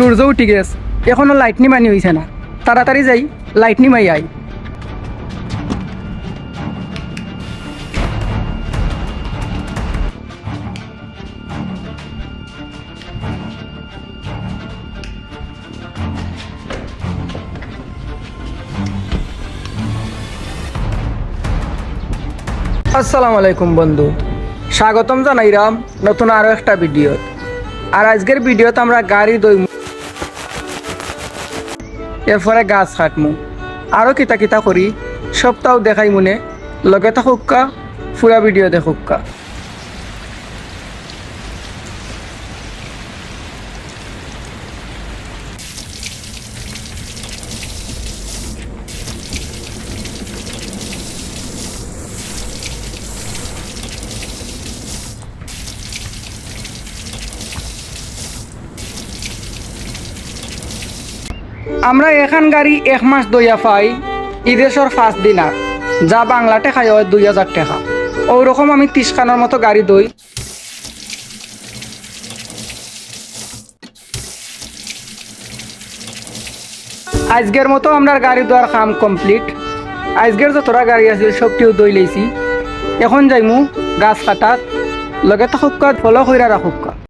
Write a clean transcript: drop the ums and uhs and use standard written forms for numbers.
সূর্য উঠি গেছ, এখনো লাইট নিমানি হয়েছে না। তাড়াতাড়ি যাই, লাইট নিমাই আই। আসসালামু আলাইকুম বন্ধু, স্বাগতম জানাইরাম নতুন আরো একটা ভিডিও। আর আজকের ভিডিওতে আমরা গাড়ি দই, এরপরে গাছ কাটমু, আরও কিতা কিতা করি সপ্তাহ দেখাই মনে। লগে থাকুক্কা, পুরা ভিডিও দেখুক্কা। আমরা এখান গাড়ি 1 মাস দইয়া পাই ইদেশর 5 দিনার, যা বাংলাতে খাই হয় 2000 টাকা। ওরকম আমি 30 খানার মতো গাড়ি দই। আজকের মতো আমরা গাড়ি দোয়ার কাম কমপ্লিট। আজকের যতটা গাড়ি আছে সবটিও দই লইছি। এখন যাইমু গাছ কাটার, লগে থাকুক্কা, ফলো কইরা রাখুক্কা।